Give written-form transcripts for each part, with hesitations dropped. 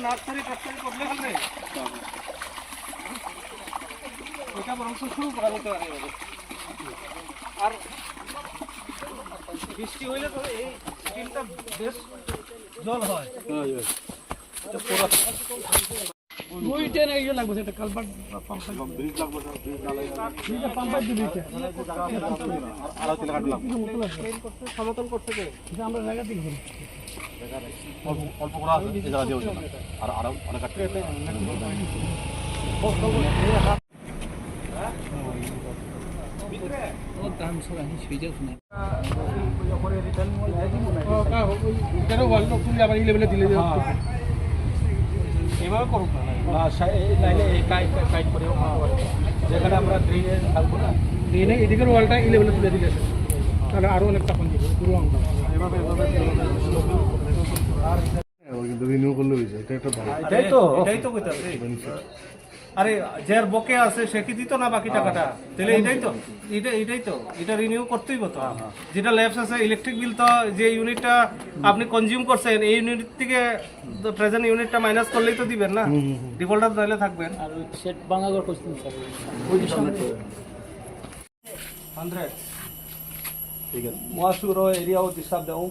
nursery tertiary করলে হবে ওটা বরং শুরু করা যেতে পারে আর বৃষ্টি হইলে তো এই স্টিলটা বেশ জল হয় এটা পুরো ওইটা না ইয়ে লাগবে এটা কালপাট পাম্প ব্রিজ লাগবে ব্রিজ নালা পাম্প দিবি আর তিন কাট লাগবে সমতল করতে কে এটা আমরা জায়গা দিই অল্প করে আছে এই জায়গা দিয়ে আর আর অনেক কাটতে ও দাম সব আমি সুইজার না পরে রিটার্ন ও কা এটারও ভালো তুমি আবার এই লেভেলে দিলে এভাবে করুক না লাইনে কাইট করে যেখানে আমরা ড্রেনে থাকবো না ড্রেনে এদিকের ওয়ালটা এই লেভেলে তুলে দিলে তাহলে আরও অনেকটা কম দিবে পুরো অংশটা এভাবে আর কিন্তু রিনিউ করলে হয়েছে এটা একটা ভালো এটাই তো কইতাছে আরে যার বকে আছে সে কি দিত না বাকি টাকাটা তাহলে এটাই তো এটা রিনিউ করতেই হতো যেটা ল্যাপস আছে ইলেকট্রিক বিল তো যে ইউনিটটা আপনি কনজিউম করছেন এই ইউনিট থেকে প্রেজেন্ট ইউনিটটা মাইনাস করলেই তো দিবেন না ডিফল্টার দিলে থাকবেন আর সেট বাঙাগর কোশ্চেন স্যার ওই সামনে 100 ঠিক আছে মহাসুর এরিয়াও হিসাব দাও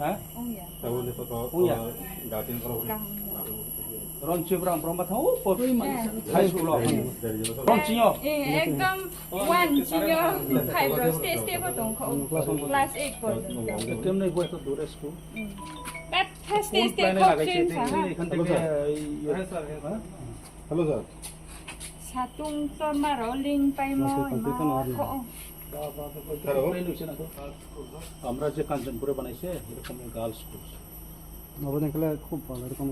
হ্যাঁ তাহলে তো গাটিন করো 런치 브람 브람 바탕 오 포토이 만 하이 스쿨 런치요 एकदम 1 지요 5 스테이 버동 클래스 8 버동 때문에 이거에서 노래 스쿨 백 스테이 커튼 এখান থেকে হ্যালো স্যার সাতুং তমারো লিং পাইমো আমরা যে কাঞ্চনপুরে বানাইছে এরকম গার্লস স্কুল নবদিন খেলা খুব ভালো এরকম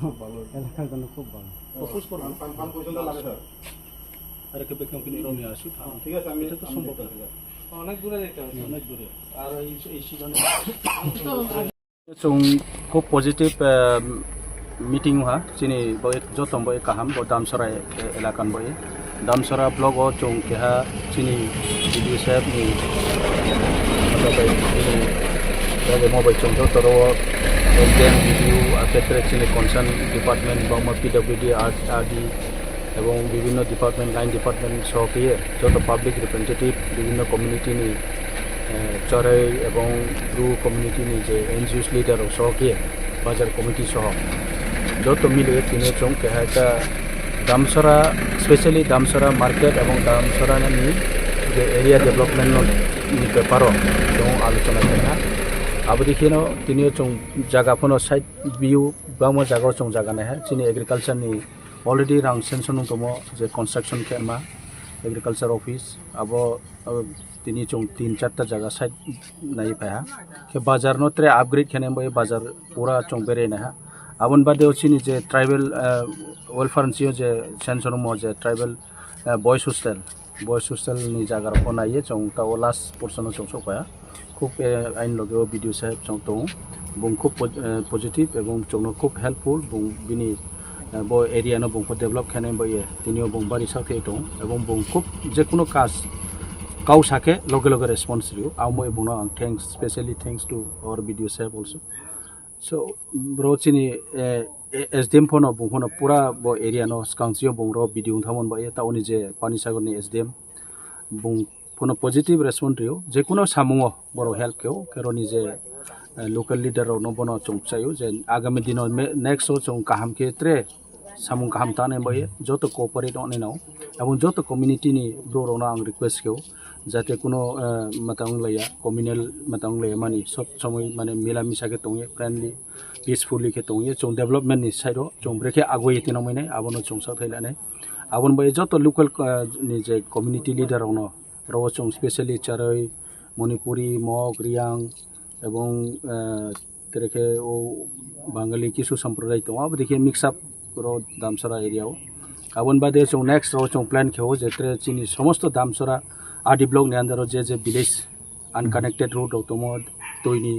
খুব ভালো এলাকার জন্য খুব ভালো ফোকাস করুন পর্যন্ত লাগে স্যার আরে কেবে কেউ কিনে নিয়ে আসি ঠিক আছে আমি এটা তো সম্ভব না অনেক দূরে যেতে হবে অনেক দূরে আর এই সিজনে খুব পজিটিভ মিটিং হওয়া চিনি যতম বই কাহাম দামসরা এলাকান বই দামসরা ব্লগ ও চং কেহা চিনি বিডিও সাহেব নি mobile control toro then video after actually concern department bama pwd rd এবং বিভিন্ন ডিপার্টমেন্ট লাইন ডিপার্টমেন্ট সহকারে যত পাবলিক রিপ্রেজেন্টেটিভ বিভিন্ন কমিউনিটি নি চরাই এবং গ্রু কমিউনিটি নি যে এনজিওস লিডার সহকারে বাজার কমিটি সহ যত মিলে তিনি চং কেহাটা দামসরা স্পেশালি দামসরা মার্কেট এবং দামসরা নি যে এরিয়া ডেভেলপমেন্ট নি ব্যাপার এবং আলোচনা করা अब देखिए तीन चौं जगह फोन साइड व्यू बाम जगह चौं जगह है चीनी एग्रीकल्चर नि अलरेडी रां सेंसन दम जे कन्स्ट्रक्शन खेमा एग्रीकल्चर ऑफिस अब तीन चौं 3-4 जगह साइड नहीं पाया के बाजार नो त्रे अपग्रेड खेने बाजार पूरा चौं बेरे ना अब बादे चीनी जे ट्राइबल वेलफेयर जे सेंसन जे ट्राइबल बॉयज हॉस्टेल नि जगह बनाइए चौं ता लास्ट पोर्शन चौं सपाया खूब आइन लगे वीडियो साहेब चौं दो बुं खूब पजिटिव एवं चौनो खूब हेल्पफुल बुं बिनी बो एरिया नो बुं को डेभलप खाने बये तिनियो बुं बारि साखे दो एवं बुं खूब जेकुनो काज गाव साखे लगे लगे रेस्पॉन्स रियो आउ मय बुनो आं thanks specially thanks to our VDO साहेब आल्सो सो ब्रो चिनी एसडीएम फोन बुं फोन पूरा बो एरिया नो काउंसिल बुं रो वीडियो थामन बये ताउनी जे पानीसागर नि एसडीएम बुं কোনো পজিটিভ রেসপন্স রিও যে কোনো সামুও বড় হেল্প কেও কেরনি যে লোকাল লিডার নবন চংচায়ু যে আগামী দিন নেক্সট চং কাহাম ক্ষেত্রে সামুং কাহাম তানে বয়ে যত কোঅপারেট অনে নাও এবং যত কমিউনিটি নি ব্রোরনা আং রিকোয়েস্ট কেও যাতে কোনো মাতাং লয়া কমিউনাল মাতাং লয়া মানি সব সময় মানে মিলামিশাকে তংয়ে ফ্রেন্ডলি পিসফুলি কে তংয়ে চং ডেভেলপমেন্ট নি সাইডো চং ব্রেকে আগোয়ে তিনমাইনে আবনো চংসা থাইলানে আবন বয়ে যত লোকাল নি যে কমিউনিটি লিডার অন রচং স্পেশালি চারই মণিপুরি মগ রিয়াং এবং তেরেকে ও বাঙালি কিছু সম্প্রদায় তো अब देखिए मिक्स अप रो दामसरा एरियाओ आबन बादे चौ नेक्स्ट रो चौ प्लान खेओ जेत्रे चिनी समस्त दामसरा आदि ब्लॉक ने अंदर जे विलेज अनकानेक्टेड रोड तमो तोइनी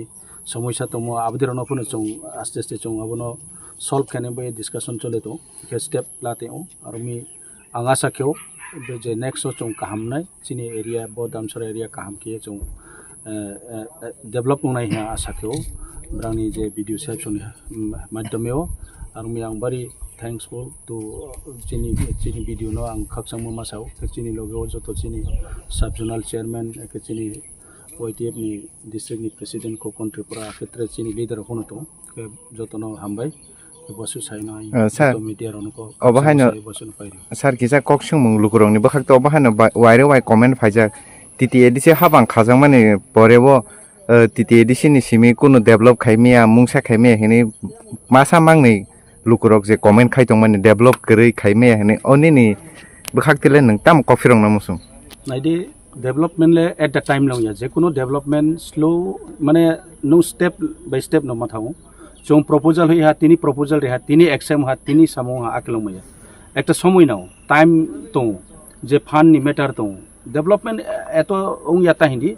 समस्या तमो आबदिर नफुन चौ आस्ते आस्ते चौ आबनो सल्व खाने बे डिस्कशन चले तो के स्टेप लाते हो और मी आंगा साखेओ जे नेक्स्ट चौ काहामनाय चिनी एरिया बो दामसरा एरिया काहाम के चौ डेभलप होनाय है आशा खेओ brangni je video section madhyameo armi ang bari thankful to chini video no ang khaksang masau chini logo joto chini subzonal chairman chini OITF ni district ni president ko Tripura khetre chini leader hono to joto no hambai bosu saina sir media ron ko obahaino sir kisa koksung mung lukurong ni bakhak to obahaino waire wai comment phaijak titi edisi habang khajang mani porebo titi edisi ni simi kuno develop khaimia mungsa khaimia hini masa mangni lukurok je comment khaitong mani develop koroi khaimia hini oni ni bakhak tile nang tam kofirong namusung naidi development le at the time long ya je kuno development slow mane no step by step no mathau chung proposal hoi ha tini proposal re ha tini exam ha tini samo ha aklong maya ekta সময় নাও time তো যে fund নি matter তো development এত ওং ইয়াতা Hindi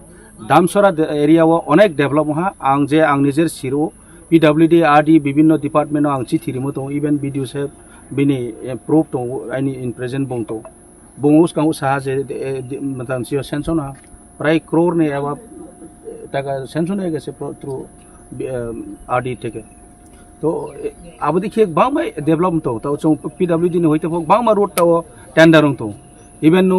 দামসরা area ও অনেক develop হা আং যে আং নিজের সিরো পিডব্লিউডি আরডি বিভিন্ন ডিপার্টমেন্ট আং চিঠিরিমো তো ইভেন ভিডিও সে বিনি প্রুফ তো আইনি ইন প্রেজেন্ট বং তো বংউস কাউ সাহা যে মানে সিও সেনশন হা প্রায় ক্রোর নে এবা টাকা সেনশন হয়ে গেছে থ্রু आरडी থেকে তো আবদি খেক বাংমা ডেভেলপ তো তাও চং পিডব্লিউডি নি হইতে বাংমা রোড তাও টেন্ডার তো ইভেন নো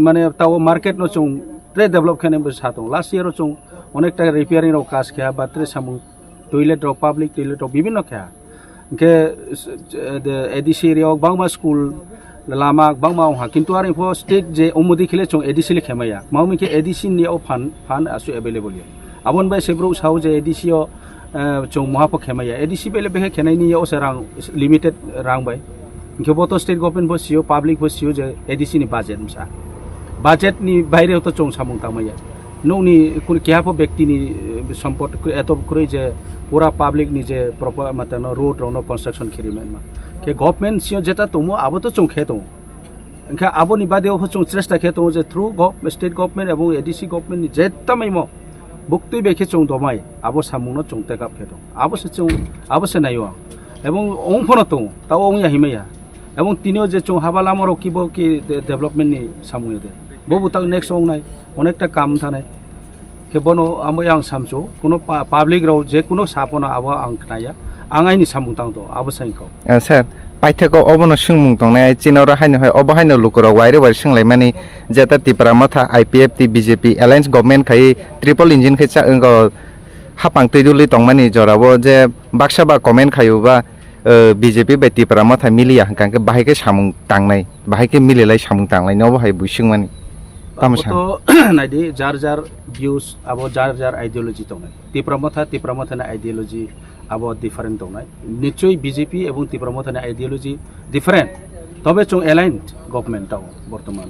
মানে তাও মার্কেট নো চং ট্রে ডেভেলপ খানে সাতো লাস্ট ইয়ার চং অনেকটা রিপেয়ারিং র কাজ খেয়া বা ট্রে সামু টয়লেট র পাবলিক টয়লেট র বিভিন্ন খেয়া কে এডিসি এরিয়া বাংমা স্কুল লামা বাংমা হা কিন্তু আর ইফো স্টেট যে অমুদি খেলে চং এডিসি লে খেমায়া মাউমিকে এডিসি নি ও ফান আসু available abon bai sebro sau je edisio chung mahapo khemaya edisi bele behe khenai ni o serang limited rang bai ngeboto state government bo sio public bo sio je edisi ni budget ni baire to chung samung tamaya no ni kun kya po ব্যক্তি ni সম্পদ eto kroi je pura public ni je proper matano road no construction khirimen ma ke government sio jeta tomo abo to chung khe to enka abo ni bade o chung chesta khe to je through state government এবং edisi government ni jeta maimo বক্তব্য বেখে চং দমাই আবো সামুনো চং take up খেতো আবসে চং আবসে নাইও এবং অংফন তো তাও অং হিমাইয়া এবং তিনিও যে চং হাবালামর কিব কি ডেভেলপমেন্ট নি সামুয়ে দে ববু তাও নেক্সট অং নাই অনেকটা কাম থানাই কেবনো আমি আং সামচো কোনো পাবলিক রাও যে কোনো সাপনা আবো আং খায়া আঙাইনি সামু তাং তো আবসাইকো স্যার পাইথেকো অবনো সুংমুং তংনাय চিনরা হাইনো হয় অবহাইনো লুকরা ওয়াইরে ওয়াই সুংলাই মানি যেটা ত্রিপুরা মাথা আইপিএফ টি বিজেপি অ্যালায়েন্স গভর্নমেন্ট খাই ট্রিপল ইঞ্জিন খাইছা হাপাং তৈদুলি তংমানি জরাবো যে বাক্সা বা কমেন্ট খাইওবা বিজেপি বাই ত্রিপুরা মাথা মিলিয়া হাঙ্কাকে বাহাইকে সামুং তাংনাই বাহাইকে মিলিলাই সামুং তাংলাই ন বাহাই বুইসুং মানি তামসা তো নাইদি যার যার ভিউস আবো যার যার আইডিওলজি তংনাই ত্রিপুরা মাথা না আইডিওলজি আবো ডিফারেন্ট তংনাই নিশ্চয়ই বিজেপি এবং ত্রিপুরা মাথা না আইডিওলজি ডিফারেন্ট তবে চং অ্যালাইন্ড গভর্নমেন্টটাও বর্তমান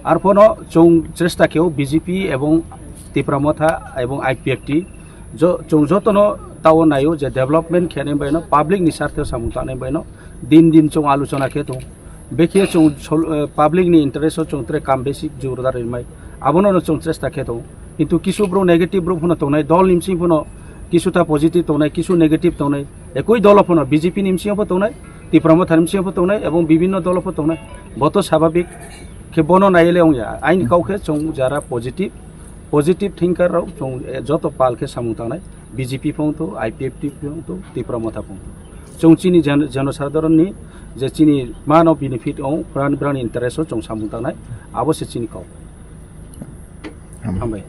আর ফোনো চং চেষ্টা কেউ বিজেপি এবং ত্রিপুরা মাথা এবং আইপিএফটি চং যতনো তাও নাইও যে ডেভেলপমেন্ট খেনে বাইনো পাবলিক নি স্বার্থে সামুতানে বাইনো দিন দিন চং আলোচনা খেতো বেখে চং পাবলিক নি ইন্টারেস্ট চং ত্রে কাম বেশি জোরদার ইমাই আবনো চং চেষ্টা খেতো কিন্তু কিছু ব্রো নেগেটিভ ব্রো ফোনো তো নাই দল নিমসি ফোনো কিছুটা পজিটিভ তো নাই কিছু নেগেটিভ তো নাই একই দল ফোনো বিজেপি নিমসিও তো নাই ত্রিপুরা মাথা নিমসিও তো নাই এবং বিভিন্ন দল তো নাই বত স্বাভাবিক কে বনো নাইলে অংয়া আইন কাউকে চং যারা পজিটিভ থিঙ্কার রাও চং যত পালকে সামুতানাই বিজেপি ফোংতো আইপিএফটি ফোংতো ত্রিপুরা মাথা ফোংতো চং চিনি জনসাধারণনি যে চিনি মান অফ বেনিফিট ও প্রাণ ইন্টারেস্ট চং সামুতানাই আবশ্যক চিনি কাউ হামবাই